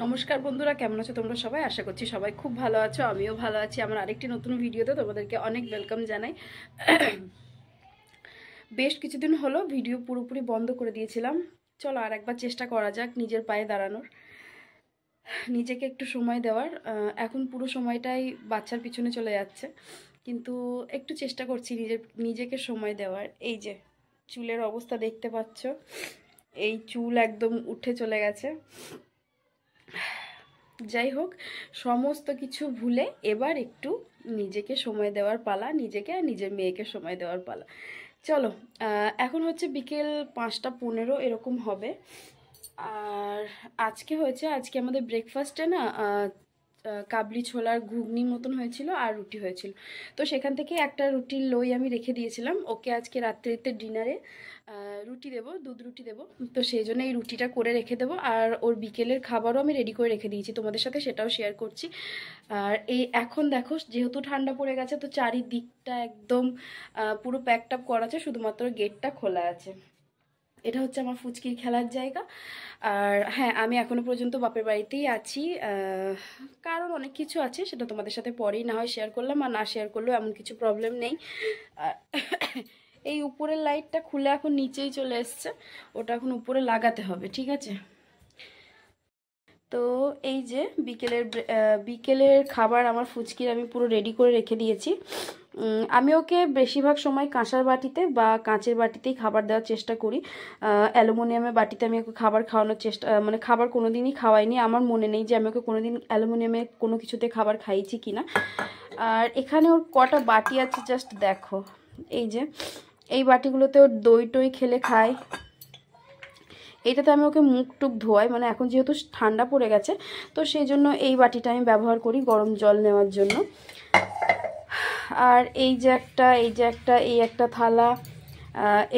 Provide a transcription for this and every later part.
নমস্কার বন্ধুরা, কেমন আছো তোমরা সবাই? আশা করছি সবাই খুব ভালো আছো, আমিও ভালো আছি। আমার আরেকটি নতুন ভিডিওতে তোমাদেরকে অনেক ওয়েলকাম জানাই। বেশ কিছুদিন হলো ভিডিও পুরোপুরি বন্ধ করে দিয়েছিলাম। চলো আর একবার চেষ্টা করা যাক নিজের পায়ে দাঁড়ানোর, নিজেকে একটু সময় দেওয়ার। এখন পুরো সময়টাই বাচ্চার পিছনে চলে যাচ্ছে, কিন্তু একটু চেষ্টা করছি নিজেকে সময় দেওয়ার। এই যে চুলের অবস্থা দেখতে পাচ্ছ, এই চুল একদম উঠে চলে গেছে। যাই হোক, সমস্ত কিছু ভুলে এবার একটু নিজেকে সময় দেওয়ার পালা, নিজেকে আর নিজের মেয়েকে সময় দেওয়ার পালা। চলো, এখন হচ্ছে বিকেল 5টা 15 এরকম হবে। আর আজকে আমাদের ব্রেকফাস্টে না কাবলি ছোলার ঘুগনি মতন হয়েছিল আর রুটি হয়েছিল। তো সেখান থেকে একটা রুটির লোই আমি রেখে দিয়েছিলাম। ওকে আজকে রাত্রিতে ডিনারে রুটি দেবো, দুধ রুটি দেবো। তো সেই জন্য এই রুটিটা করে রেখে দেবো। আর ওর বিকেলের খাবারও আমি রেডি করে রেখে দিয়েছি, তোমাদের সাথে সেটাও শেয়ার করছি। আর এই এখন দেখো, যেহেতু ঠান্ডা পড়ে গেছে তো চারিদিকটা একদম পুরো প্যাকড আপ করা আছে, শুধুমাত্র গেটটা খোলা আছে। এটা হচ্ছে আমার ফুচকির খেলার জায়গা। আর হ্যাঁ, আমি এখনো পর্যন্ত বাপের বাড়িতেই আছি। কারণ অনেক কিছু আছে, সেটা তোমাদের সাথে পরেই না হয় শেয়ার করলাম, আর না শেয়ার করলেও এমন কিছু প্রবলেম নেই। এই উপরের লাইটটা খুলে এখন নিচেই চলে এসছে, ওটা এখন উপরে লাগাতে হবে, ঠিক আছে? তো এই যে বিকেলের খাবার আমার ফুচকির আমি পুরো রেডি করে রেখে দিয়েছি। আমি ওকে বেশিরভাগ সময় কাঁসার বাটিতে বা কাঁচের বাটিতেই খাবার দেওয়ার চেষ্টা করি। অ্যালুমিনিয়ামের বাটিতে আমি ওকে খাবার খাওয়ানোর চেষ্টা, মানে খাবার কোনো দিনই খাওয়াইনি। আমার মনে নেই যে আমি ওকে কোনো দিন অ্যালুমিনিয়ামে কোনো কিছুতে খাবার খাইয়েছি কিনা। আর এখানে ওর কটা বাটি আছে জাস্ট দেখো। এই যে এই বাটিগুলোতে ওর দই টই খেলে খায়। এইটাতে আমি ওকে মুখ টুক ধোয়াই, মানে এখন যেহেতু ঠান্ডা পড়ে গেছে তো সেই জন্য এই বাটিটা আমি ব্যবহার করি গরম জল নেওয়ার জন্য। আর এই একটা থালা,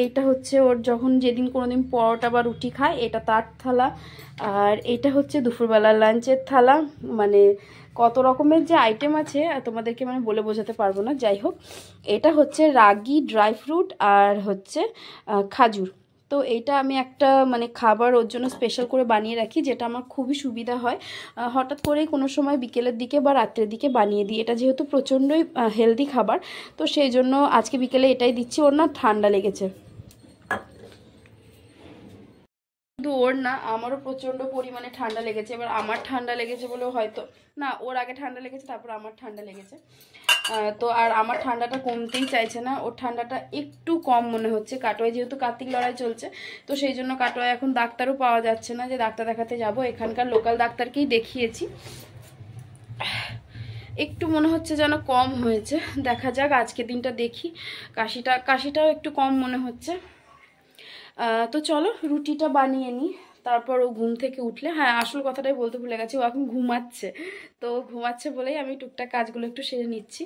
এইটা হচ্ছে ওর যখন যেদিন কোনোদিন পরোটা বা রুটি খায়, এটা তার থালা। আর এইটা হচ্ছে দুপুরবেলার লাঞ্চের থালা। মানে কত রকমের যে আইটেম আছে তোমাদেরকে মানে বলে বোঝাতে পারবো না। যাই হোক, এটা হচ্ছে রাগি ড্রাই ফ্রুট আর হচ্ছে খাজুর। তো এইটা আমি একটা মানে খাবার ওর জন্য স্পেশাল করে বানিয়ে রাখি, যেটা আমার খুবই সুবিধা হয়। হঠাৎ করেই কোনো সময় বিকেলের দিকে বা রাত্রের দিকে বানিয়ে দিই। এটা যেহেতু প্রচণ্ডই হেলদি খাবার, তো সেই জন্য আজকে বিকেলে এটাই দিচ্ছি। ওর না ঠান্ডা লেগেছে, শুধু ওর না, আমারও প্রচণ্ড পরিমাণে ঠান্ডা লেগেছে। এবার আমার ঠান্ডা লেগেছে বলেও হয়তো না, ওর আগে ঠান্ডা লেগেছে, তারপর আমার ঠান্ডা লেগেছে। তো আর আমার ঠান্ডাটা কমতেই চাইছে না, ওর ঠান্ডাটা একটু কম মনে হচ্ছে। কাটোয়ায় যেহেতু কার্তিক লড়াই চলছে, তো সেই জন্য কাটোয়ায় এখন ডাক্তারও পাওয়া যাচ্ছে না যে ডাক্তার দেখাতে যাব। এখানকার লোকাল ডাক্তারকেই দেখিয়েছি, একটু মনে হচ্ছে যেন কম হয়েছে। দেখা যাক, আজকে দিনটা দেখি। কাশিটাও একটু কম মনে হচ্ছে। তো চলো রুটিটা বানিয়ে নিই, তারপর ও ঘুম থেকে উঠলে, হ্যাঁ আসল কথাটাই বলতে ভুলে গেছি, ও এখন ঘুমাচ্ছে। তো ঘুমাচ্ছে বলেই আমি টুকটাক কাজগুলো একটু সেরে নিচ্ছি।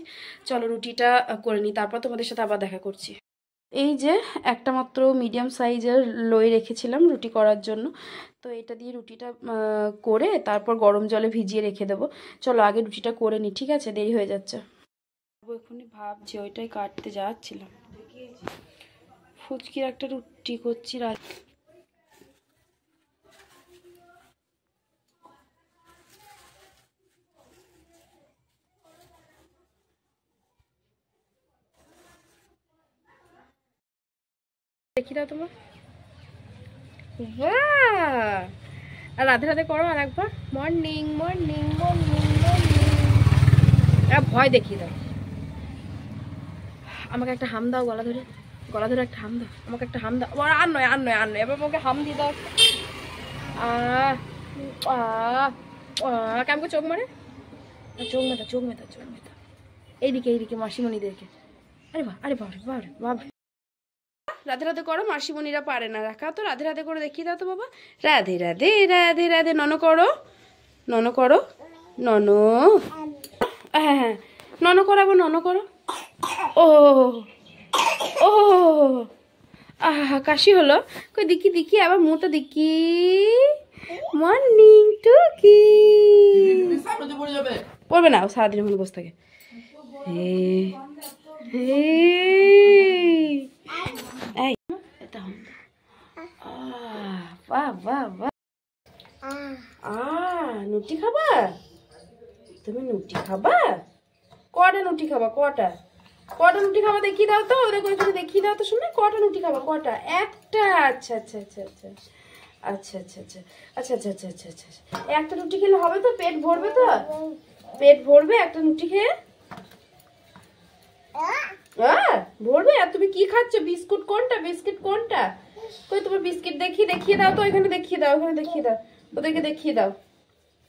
চলো রুটিটা করে নিই, তারপর তোমাদের সাথে আবার দেখা করছি। এই যে একটা মাত্র মিডিয়াম সাইজের লই রেখেছিলাম রুটি করার জন্য। তো এটা দিয়ে রুটিটা করে তারপর গরম জলে ভিজিয়ে রেখে দেবো। চলো আগে রুটিটা করে নিই, ঠিক আছে? দেরি হয়ে যাচ্ছে। এখনই ভাবছি, ওইটাই কাটতে যাচ্ছিলাম। ফুচকির একটা রুটি করছি। দেখি দাও তোমার, আর রাধে রাধে করো আর একবার। মর্নিং মর্নিং মর্নিং মর্নিং, ভয় দেখিয়ে দাও। আমাকে একটা হাম দাও, গলা ধরে একটা হাম দাও, আমাকে একটা হাম দাও। আর নয় আর নয় আর নয়, এবার আমাকে হাম দিয়ে দাও। কেমন চোখ মারে, চোখ মেতা চোখ মেতা চোখ মেতা। এইদিকে মাসিমণিদেরকে। আরে বাবরে বাবরে বাবরে। রাধে রাধে করো, মাসিমণিরা পারে না রাখা, তো রাধে রাধে করে দেখিয়ে দাও তো বাবা। রাধে রাধে রাধে রাধে। নন করো, নন করো, নন। হ্যাঁ হ্যাঁ, নন করাবো, নন করো। ও ও, আহা কাশি হলো। কই দেখি দেখি, আবার মুখটা দেখি। মর্নিং টুকি। পড়বে না, সারাদিন মনে বসে থাকে। হে হে, বাহ বাহ বাহ। নুটি খাবা? তুমি নুটি খাবা? কটা নুটি খাবা? কটা নুটি খাবা দেখিয়ে দাও তো, ওদের করে দেখিয়ে দাও তো শুনে। কটা নুটি খাবা? কটা? একটা? আচ্ছা আচ্ছা আচ্ছা আচ্ছা আচ্ছা আচ্ছা আচ্ছা আচ্ছা আচ্ছা আচ্ছা আচ্ছা আচ্ছা একটা রুটি খেলে হবে তো? পেট ভরবে তো? পেট ভরবে একটা রুটি খেয়ে? ভরবে? আর তুমি কি খাচ্ছ? বিস্কুট কোনটা? বিস্কিট কোনটা? কই তোমার বিস্কিট? দেখিয়ে দাও তো, এখানে দেখিয়ে দাও, ওখানে দেখিয়ে দাও, ওদেরকে দেখিয়ে দাও।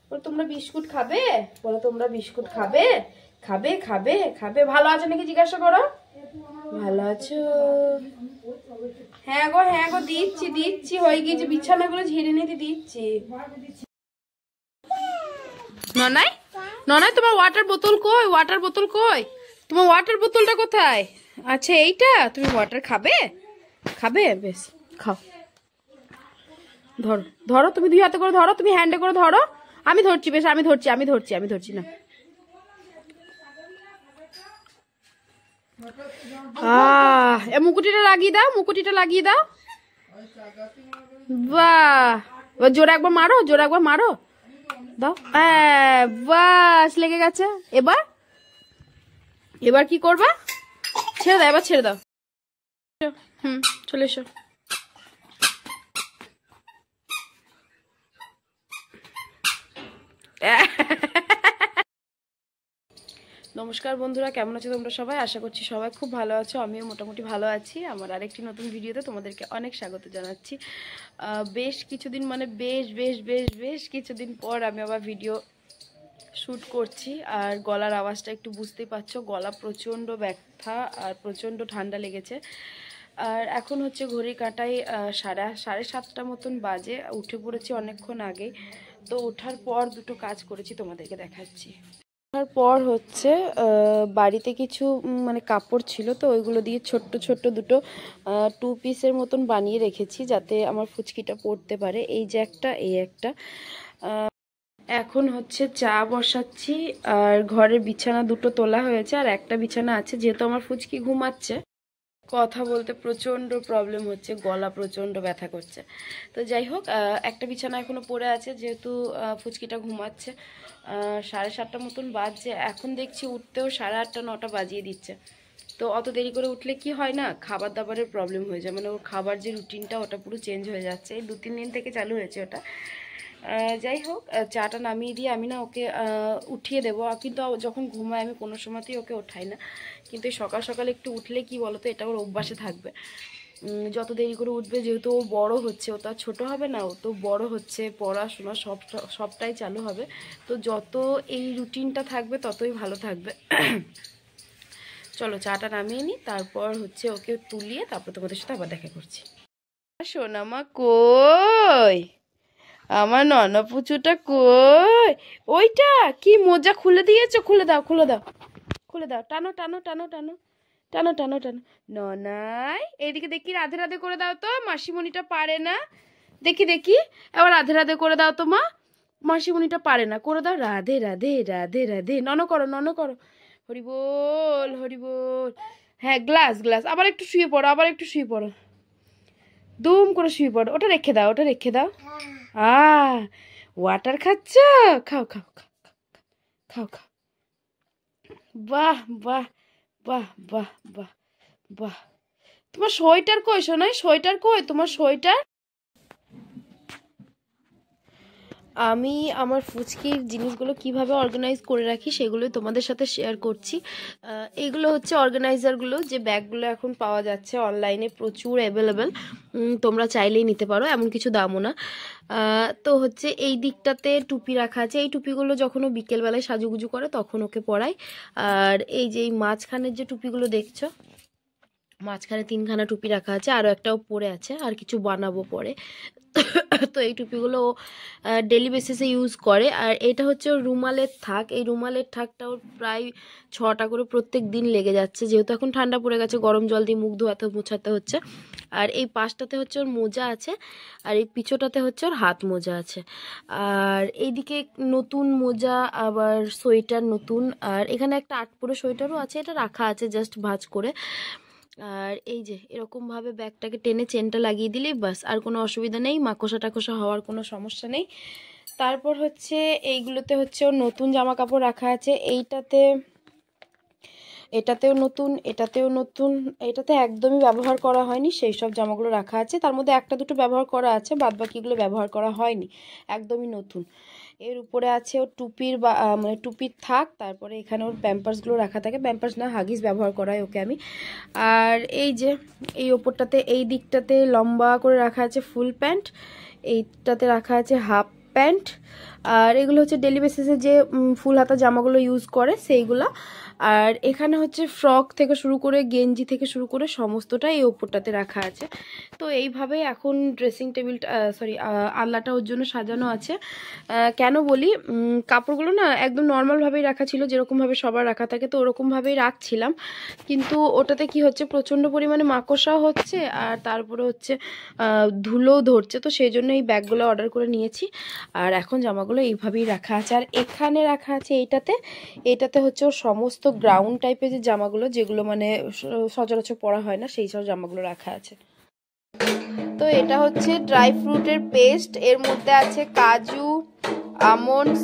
বলো তোমরা বিস্কুট খাবে? বলো তোমরা বিস্কুট খাবে? খাবে খাবে খাবে? ভালো আছো নাকি জিজ্ঞাসা করো। ভালো আছো? হ্যাঁ গো দিচ্ছি দিচ্ছি, হয়ে গিয়েছে, বিছানাগুলো ঝেড়ে নিতে দিচ্ছি। ননাই ননাই তোমার ওয়াটার বোতল কই? ওয়াটার বোতল কই? তোমার ওয়াটার বোতলটা কোথায়? আচ্ছা এইটা। তুমি ওয়াটার খাবে? খাবে? বেশ খাও। ধরো ধরো, তুমি দুই হাতে করে ধরো, তুমি হ্যান্ডে করে ধরো। আমি ধরছি, বেশ আমি ধরছি না। মুকুটিটা লাগিয়ে দাও, মুকুটিটা লাগিয়ে দাও। বাহ, জোরে একবার মারো, জোরে একবার মারো। দাও। বাস, লেগে গেছে। এবার কি করবা? ছেড়ে দাও, এবার ছেড়ে দাও। চলে এসো। নমস্কার বন্ধুরা, কেমন আছো তোমরা সবাই? আশা করছি সবাই খুব ভালো আছো, আমিও মোটামুটি ভালো আছি। আমার আরেকটি নতুন ভিডিওতে তোমাদেরকে অনেক স্বাগত জানাচ্ছি। বেশ কিছুদিন, মানে বেশ কিছুদিন পর আমি আবার ভিডিও শ্যুট করছি। আর গলার আওয়াজটা একটু বুঝতেই পারছো, গলা প্রচণ্ড ব্যথা আর প্রচণ্ড ঠান্ডা লেগেছে। আর এখন হচ্ছে ঘড়ি কাঁটায় সাড়ে 7টা মতন বাজে। উঠে পড়েছি অনেকক্ষণ আগে। তো ওঠার পর দুটো কাজ করেছি, তোমাদেরকে দেখাচ্ছি। তারপর হচ্ছে বাড়িতে কিছু মানে কাপড় ছিল, তো ওইগুলো দিয়ে ছোট্ট দুটো 2 পিসের মতন বানিয়ে রেখেছি, যাতে আমার ফুচকিটা পরতে পারে। এই যে একটা, এই একটা। এখন হচ্ছে চা বসাচ্ছি। আর ঘরের বিছানা দুটো তোলা হয়েছে, আর একটা বিছানা আছে। যেহেতু আমার ফুচকি ঘুমাচ্ছে, কথা বলতে প্রচণ্ড প্রবলেম হচ্ছে, গলা প্রচণ্ড ব্যথা করছে। তো যাই হোক, একটা বিছানা এখনও পড়ে আছে, যেহেতু ফুচকিটা ঘুমাচ্ছে। 7:30 মতন বাজছে। এখন দেখছি উঠতেও 8:30 9টা বাজিয়ে দিচ্ছে। তো অত দেরি করে উঠলে কি হয় না, খাবার দাবারের প্রবলেম হয়ে যায়। মানে ওর খাবার যে রুটিনটা, ওটা পুরো চেঞ্জ হয়ে যাচ্ছে। এই 2-3 দিন থেকে চালু হয়েছে ওটা। যাই হোক, চাটা নামিয়ে দিয়ে আমি না ওকে উঠিয়ে দেবো। কিন্তু যখন ঘুমায় আমি কোনো সময়তেই ওকে ওঠাই না। কিন্তু সকাল সকাল একটু উঠলে কি বলো তো, এটা ওর অভ্যাসে থাকবে। যত দেরি করে উঠবে, যেহেতু ও বড় হচ্ছে, ও তো আর ছোটো হবে না, ও তো বড় হচ্ছে, পড়াশোনা সবটাই চালু হবে। তো যত এই রুটিনটা থাকবে ততই ভালো থাকবে। চলো চাটা নামিয়ে নিই, তারপর হচ্ছে ওকে তুলিয়ে তারপর তোমাদের সাথে আবার দেখা করছি। সোনামা কই? আমার ননপুচুটা কই? ওইটা কি মোজা খুলে দিয়েছো? খুলে দাও, খুলে দাও, খুলে দাও। টানো টানো টানো টানো টানো টানো টানো। ননাই, এইদিকে দেখি, রাধে রাধে করে দাও তো। মাসিমণিটা পারে না। দেখি এবার রাধে রাধে করে দাও তো মা। মাসিমণিটা পারে না, করে দাও। রাধে রাধে রাধে রাধে। নন করো। হরি বল হরি বল। হ্যাঁ, গ্লাস আবার একটু শুয়ে পড়ো, দুম করে শুয়ে পড়ো। ওটা রেখে দাও। ওয়াটার খাচ্ছ? খাও। খাও। বাহ বাহ বাহ বাহ বাহ বাহ। তোমার সোয়েটার কই সোনাই? সোয়েটার কই তোমার? সোয়েটার। আমি আমার ফুচকির জিনিসগুলো কিভাবে অর্গানাইজ করে রাখি সেগুলো তোমাদের সাথে শেয়ার করছি। এগুলো হচ্ছে অর্গানাইজারগুলো, যে ব্যাগগুলো এখন পাওয়া যাচ্ছে অনলাইনে, প্রচুর অ্যাভেলেবেল। তোমরা চাইলেই নিতে পারো, এমন কিছু দামও না। তো হচ্ছে এই দিকটাতে টুপি রাখা আছে। এই টুপিগুলো যখন ও বিকেলবেলায় সাজুগুজু করে তখন ওকে পরাই। আর এই যে এই মাঝখানের যে টুপিগুলো দেখছো, মাঝখানে 3খানা টুপি রাখা আছে, আরও একটাও পরে আছে, আর কিছু বানাবো পরে। তো এই টুপিগুলো ও ডেলি বেসিসে ইউজ করে। আর এটা হচ্ছে ওর রুমালের থাক। এই রুমালের থাকটা ওর প্রায় 6টা করে প্রত্যেক দিন লেগে যাচ্ছে, যেহেতু এখন ঠান্ডা পড়ে গেছে, গরম জল দিয়ে মুখ ধোয়াতে মোছাতে হচ্ছে। আর এই পাশটাতে হচ্ছে ওর মোজা আছে, আর এই পিছোটাতে হচ্ছে ওর হাত মোজা আছে। আর এইদিকে নতুন মোজা, আবার সোয়েটার নতুন। আর এখানে একটা 8 পরে সোয়েটারও আছে, এটা রাখা আছে জাস্ট ভাঁজ করে। আর এই যে এরকমভাবে ব্যাগটাকে টেনে চেনটা লাগিয়ে দিলেই বাস, আর কোনো অসুবিধা নেই, মাকড়সা টাকসা হওয়ার কোনো সমস্যা নেই। তারপর হচ্ছে এইগুলোতে হচ্ছে ওর নতুন জামা কাপড় রাখা আছে। এটাতেও নতুন, এটাতেও নতুন, এটাতে একদমই ব্যবহার করা হয়নি সেই সব জামাগুলো রাখা আছে। তার মধ্যে একটা দুটো ব্যবহার করা আছে, বাদ বাকিগুলো ব্যবহার করা হয়নি, একদমই নতুন। এর উপরে আছে ওর টুপির বা মানে টুপির থাক। তারপরে এখানে ওর প্যাম্পার্সগুলো রাখা থাকে, প্যাম্পার্স না হাগিস ব্যবহার করা হয় ওকে আমি। আর এই যে এই ওপরটাতে এই দিকটাতে লম্বা করে রাখা আছে ফুল প্যান্ট, এইটাতে রাখা আছে হাফ প্যান্ট। আর এগুলো হচ্ছে ডেলি বেসিসে যে ফুল হাতা জামাগুলো ইউজ করে সেইগুলা। আর এখানে হচ্ছে ফ্রক থেকে শুরু করে গেঞ্জি থেকে শুরু করে সমস্তটা এই ওপরটাতে রাখা আছে। তো এইভাবেই এখন ড্রেসিং টেবিলটা সরি আলনাটা ওর জন্য সাজানো আছে। কেন বলি, কাপড়গুলো না একদম নর্মালভাবেই রাখা ছিল, যেরকমভাবে সবার রাখা থাকে, তো ওরকমভাবেই রাখছিলাম। কিন্তু ওটাতে কি হচ্ছে, প্রচণ্ড পরিমাণে মাকড়সাও হচ্ছে আর তারপরে হচ্ছে ধুলোও ধরছে। তো সেই জন্য এই ব্যাগগুলো অর্ডার করে নিয়েছি। আর এখন জামাগুলো এইভাবেই রাখা আছে। আর এখানে রাখা আছে এইটাতে হচ্ছে ওর সমস্ত গ্রাউন্ড টাইপের যে জামাগুলো, যেগুলো মানে সচরাচর পরা হয় না, সেই সব জামাগুলো রাখা আছে। তো এটা হচ্ছে ড্রাই ফ্রুটের পেস্ট, এর মধ্যে আছে কাজু, আমন্ডস,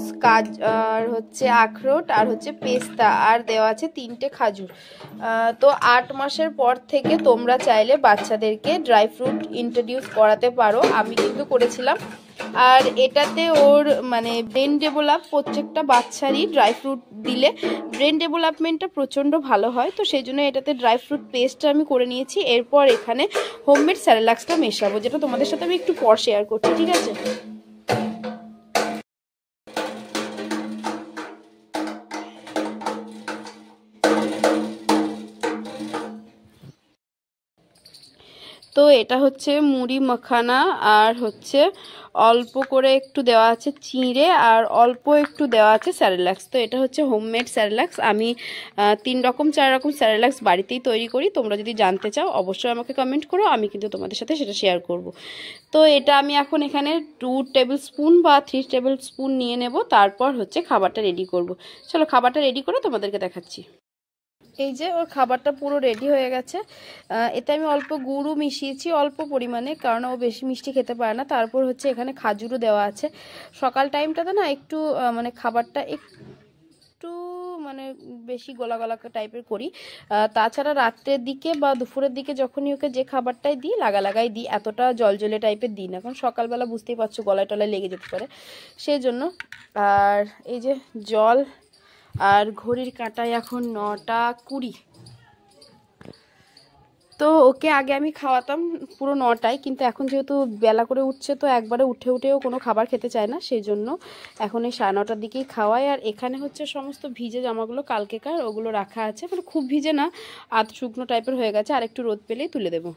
আর হচ্ছে আখরোট, আর হচ্ছে পেস্তা, আর দেওয়া আছে 3টে খাজুর। তো 8 মাসের পর থেকে তোমরা চাইলে বাচ্চাদেরকে ড্রাই ফ্রুট ইন্ট্রোডিউস করাতে পারো, আমি কিন্তু করেছিলাম। আর এটাতে ওর মানে ব্রেন ডেভেলপ, প্রত্যেকটা বাচ্চারই ড্রাই ফ্রুট দিলে ব্রেন ডেভেলপমেন্টটা প্রচণ্ড ভালো হয়। তো সেই জন্য এটাতে ড্রাই ফ্রুট পেস্টটা আমি করে নিয়েছি। এরপর এখানে হোমমেড স্যারেলাক্সটা মেশাবো, যেটা তোমাদের সাথে আমি একটু পর শেয়ার করছি, ঠিক আছে? তো এটা হচ্ছে মুড়ি মাখানা, আর হচ্ছে অল্প করে একটু দেওয়া আছে চিঁড়ে, আর অল্প একটু দেওয়া আছে স্যারেলাক্স। তো এটা হচ্ছে হোমমেড স্যারেলাক্স। আমি 3 রকম 4 রকম স্যারেলাক্স বাড়িতেই তৈরি করি। তোমরা যদি জানতে চাও অবশ্যই আমাকে কমেন্ট করো, আমি কিন্তু তোমাদের সাথে সেটা শেয়ার করব। তো এটা আমি এখন এখানে 2 টেবিল স্পুন বা 3 টেবিল স্পুন নিয়ে নেব। তারপর হচ্ছে খাবারটা রেডি করব। চলো খাবারটা রেডি করে তোমাদেরকে দেখাচ্ছি। এই যে ওর খাবারটা পুরো রেডি হয়ে গেছে। এতে আমি অল্প গুঁড়ও মিশিয়েছি, অল্প পরিমাণে, কারণ ও বেশি মিষ্টি খেতে পারে না। তারপর হচ্ছে এখানে খাজুরও দেওয়া আছে। সকাল টাইমটাতে না একটু মানে খাবারটা একটু মানে বেশি গলা গলা টাইপের করি। তাছাড়া রাত্রের দিকে বা দুপুরের দিকে যখনই ওকে যে খাবারটাই দিই লাগাই দিই, এতটা জলজলে টাইপের দিই না, কারণ সকালবেলা বুঝতেই পারছো গলায় টলায় লেগে যেতে পারে, সেই জন্য। আর এই যে জল, আর ঘড়ির কাঁটায় এখন 9টা 20। তো ওকে আগে আমি খাওয়াতাম পুরো 9টায়, কিন্তু এখন যেহেতু বেলা করে উঠছে তো একবারে উঠেও কোনো খাবার খেতে চায় না, সেই জন্য এখন এই 9:30টার দিকেই খাওয়াই। আর এখানে হচ্ছে সমস্ত ভিজে জামাগুলো কালকেকার, ওগুলো রাখা আছে, মানে খুব ভিজে না, আধ শুকনো টাইপের হয়ে গেছে, আর একটু রোদ পেলেই তুলে দেবো।